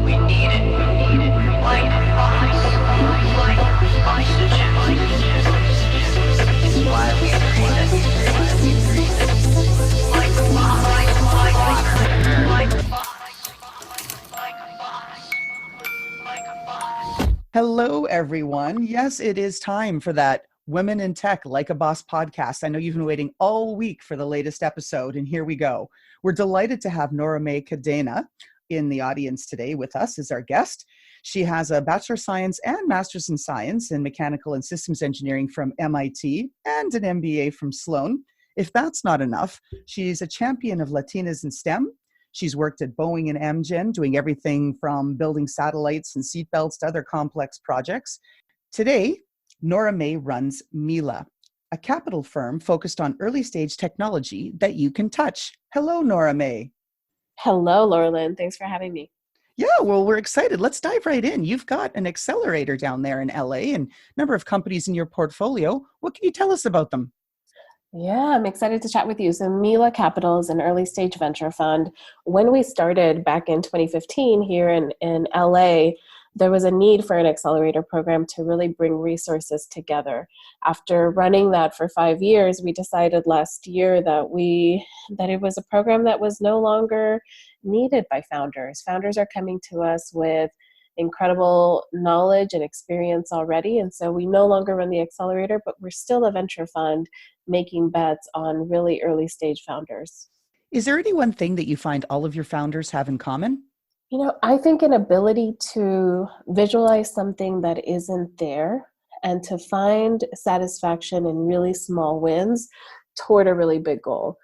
We need it. Like like oxygen. It's why we breathe it. Like water. Like a boss. Hello, everyone. Yes, it is time for that Women in Tech Like a Boss podcast. I know you've been waiting all week for the latest episode, and here we go. We're delighted to have Noramay Cadena in the audience today with us as our guest. She has a Bachelor of Science and Master's in Science in Mechanical and Systems Engineering from MIT and an MBA from Sloan. If that's not enough, she's a champion of Latinas and STEM. She's worked at Boeing and Amgen, doing everything from building satellites and seatbelts to other complex projects. Today, Noramay runs MiLA, a capital firm focused on early stage technology that you can touch. Hello, Noramay. Hello, Loralyn. Thanks for having me. Yeah, well, we're excited. Let's dive right in. You've got an accelerator down there in LA and a number of companies in your portfolio. What can you tell us about them? Yeah, I'm excited to chat with you. So MiLA Capital is an early stage venture fund. When we started back in 2015 here in LA, there was a need for an accelerator program to really bring resources together. After running that for 5 years, we decided last year that it was a program that was no longer needed by founders. Founders are coming to us with incredible knowledge and experience already. And so we no longer run the accelerator, but we're still a venture fund making bets on really early stage founders. Is there any one thing that you find all of your founders have in common? I think an ability to visualize something that isn't there and to find satisfaction in really small wins toward a really big goal.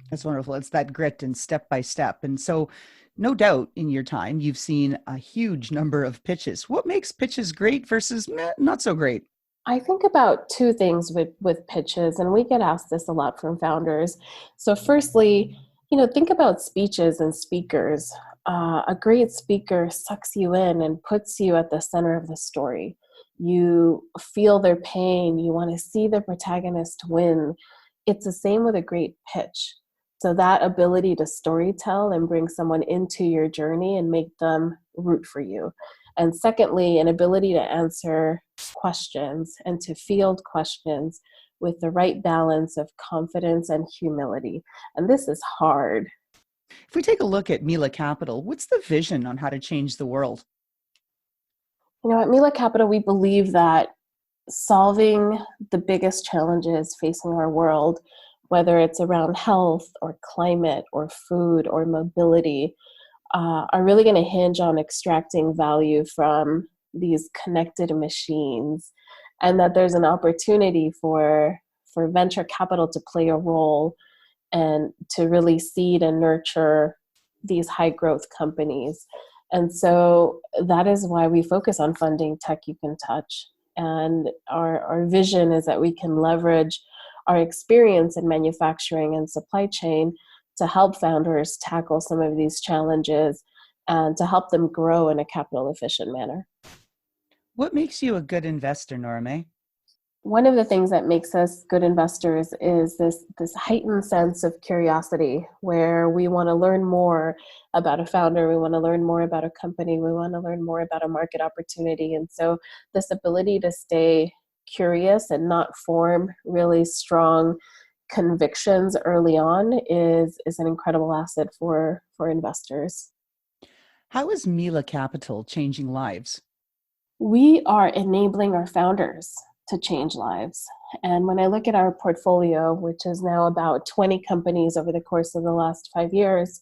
That's wonderful. It's that grit and step by step. And so, no doubt in your time, you've seen a huge number of pitches. What makes pitches great versus not so great? I think about two things with pitches, and we get asked this a lot from founders. So firstly, think about speeches and speakers. A great speaker sucks you in and puts you at the center of the story. You feel their pain. You want to see the protagonist win. It's the same with a great pitch. So that ability to storytell and bring someone into your journey and make them root for you. And secondly, an ability to answer questions and to field questions with the right balance of confidence and humility. And this is hard. If we take a look at MiLA Capital, what's the vision on how to change the world? At MiLA Capital, we believe that solving the biggest challenges facing our world, whether it's around health or climate or food or mobility, are really going to hinge on extracting value from these connected machines, and that there's an opportunity for venture capital to play a role and to really seed and nurture these high growth companies. And so that is why we focus on funding tech you can touch. And our vision is that we can leverage our experience in manufacturing and supply chain to help founders tackle some of these challenges and to help them grow in a capital efficient manner. What makes you a good investor, Noramay? One of the things that makes us good investors is this heightened sense of curiosity, where we want to learn more about a founder, we want to learn more about a company, we want to learn more about a market opportunity. And so this ability to stay curious and not form really strong convictions early on is an incredible asset for investors. How is MiLA Capital changing lives? We are enabling our founders to change lives. And when I look at our portfolio, which is now about 20 companies over the course of the last 5 years,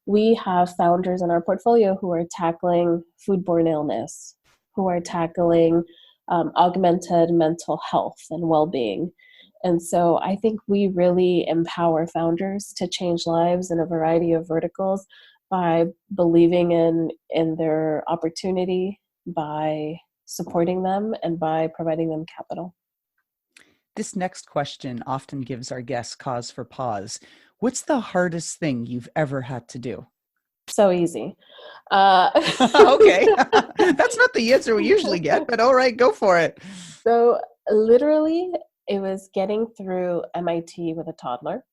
we have founders in our portfolio who are tackling foodborne illness, who are tackling augmented mental health and well-being. And so I think we really empower founders to change lives in a variety of verticals by believing in their opportunity, by supporting them, and by providing them capital. This next question often gives our guests cause for pause. What's the hardest thing you've ever had to do? So easy. Okay. That's not the answer we usually get, but all right, go for it. So literally, it was getting through MIT with a toddler.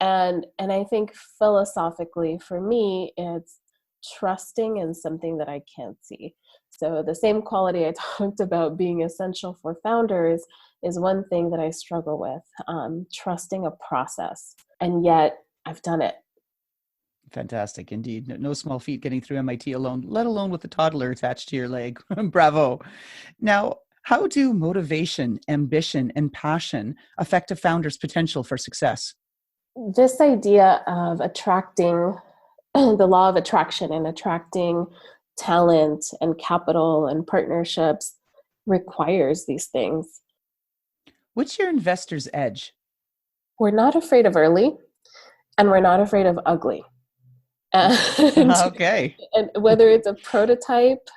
And I think philosophically for me, it's trusting in something that I can't see. So the same quality I talked about being essential for founders is one thing that I struggle with, trusting a process. And yet I've done it. Fantastic. Indeed. No small feat getting through MIT alone, let alone with a toddler attached to your leg. Bravo. Now, how do motivation, ambition, and passion affect a founder's potential for success? This idea of attracting the law of attraction and attracting talent and capital and partnerships requires these things. What's your investor's edge? We're not afraid of early, and we're not afraid of ugly. Okay. And whether it's a prototype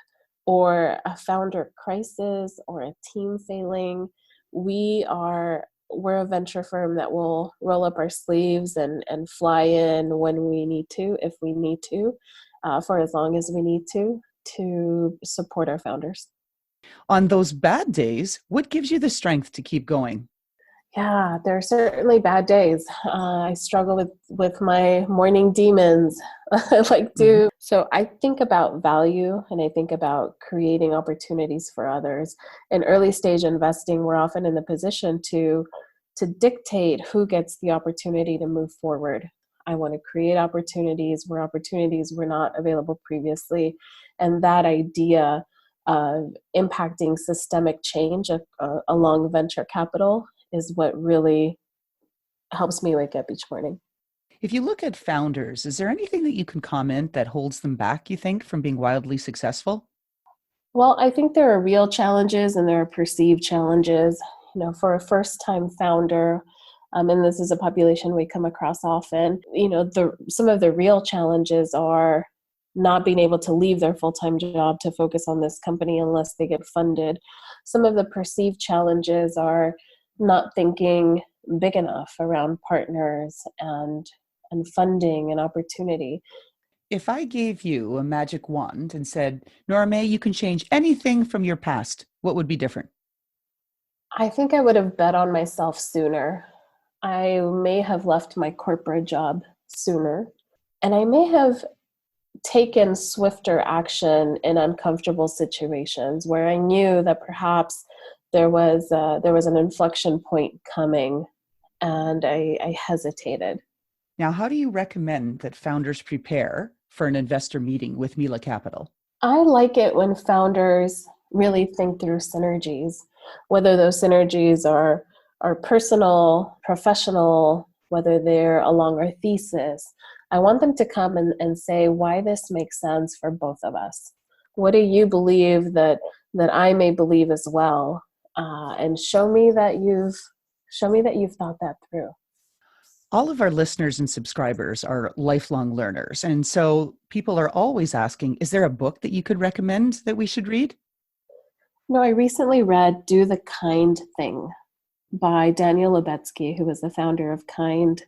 or a founder crisis or a team failing, we're a venture firm that will roll up our sleeves and fly in when we need to, if we need to, for as long as we need to support our founders. On those bad days, what gives you the strength to keep going? Yeah, there are certainly bad days. I struggle with my morning demons. So I think about value and I think about creating opportunities for others. In early stage investing, we're often in the position to dictate who gets the opportunity to move forward. I want to create opportunities where opportunities were not available previously. And that idea of impacting systemic change along venture capital is what really helps me wake up each morning. If you look at founders, is there anything that you can comment that holds them back, you think, from being wildly successful? Well, I think there are real challenges and there are perceived challenges. For a first-time founder, and this is a population we come across often, some of the real challenges are not being able to leave their full-time job to focus on this company unless they get funded. Some of the perceived challenges are not thinking big enough around partners and funding and opportunity. If I gave you a magic wand and said, Noramay, you can change anything from your past, what would be different? I think I would have bet on myself sooner. I may have left my corporate job sooner, and I may have taken swifter action in uncomfortable situations where I knew that perhaps there was an inflection point coming, and I hesitated. Now, how do you recommend that founders prepare for an investor meeting with MiLA Capital? I like it when founders really think through synergies, whether those synergies are personal, professional, whether they're along our thesis. I want them to come and say why this makes sense for both of us. What do you believe that I may believe as well? And show me that you've thought that through. All of our listeners and subscribers are lifelong learners. And so people are always asking, is there a book that you could recommend that we should read? No, I recently read Do the Kind Thing by Daniel Lubetzky, who was the founder of Kind,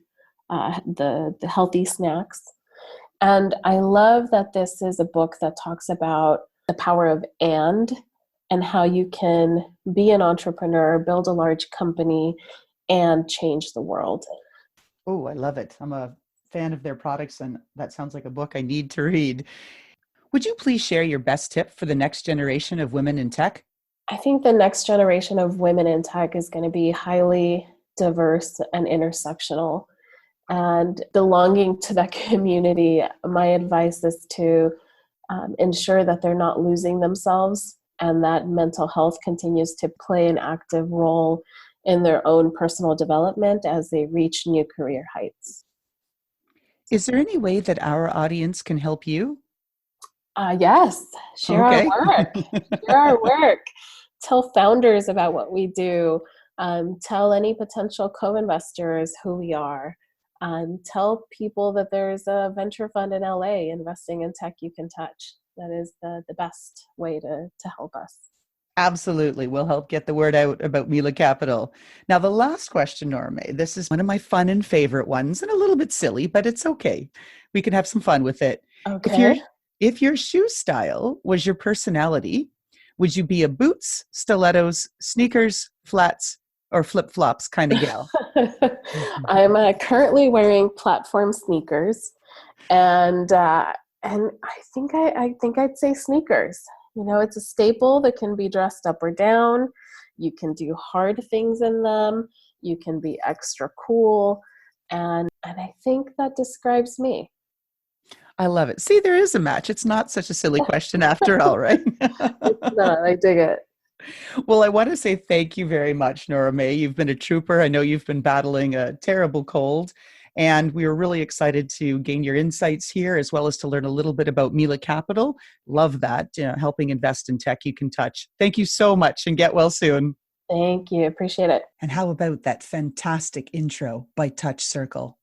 the healthy snacks. And I love that this is a book that talks about the power of and how you can be an entrepreneur, build a large company, and change the world. Oh, I love it. I'm a fan of their products, and that sounds like a book I need to read. Would you please share your best tip for the next generation of women in tech? I think the next generation of women in tech is going to be highly diverse and intersectional. And belonging to that community, my advice is to ensure that they're not losing themselves and that mental health continues to play an active role in their own personal development as they reach new career heights. Is there any way that our audience can help you? Yes, share Okay. our work. Share our work. Tell founders about what we do. Tell any potential co-investors who we are. Tell people that there's a venture fund in LA investing in tech you can touch. That is the best way to help us. Absolutely. We'll help get the word out about MiLA Capital. Now, the last question, Noramay, this is one of my fun and favorite ones and a little bit silly, but it's okay. We can have some fun with it. Okay. If your shoe style was your personality, would you be a boots, stilettos, sneakers, flats, or flip-flops kind of gal? I'm currently wearing platform sneakers, and And I think I'd say sneakers. It's a staple that can be dressed up or down. You can do hard things in them. You can be extra cool. And I think that describes me. I love it. See, there is a match. It's not such a silly question after all, right? It's not. I dig it. Well, I want to say thank you very much, Noramay. You've been a trooper. I know you've been battling a terrible cold, and we were really excited to gain your insights here, as well as to learn a little bit about MiLA Capital. Love that, helping invest in tech you can touch. Thank you so much, and get well soon. Thank you. Appreciate it. And how about that fantastic intro by Touch Circle?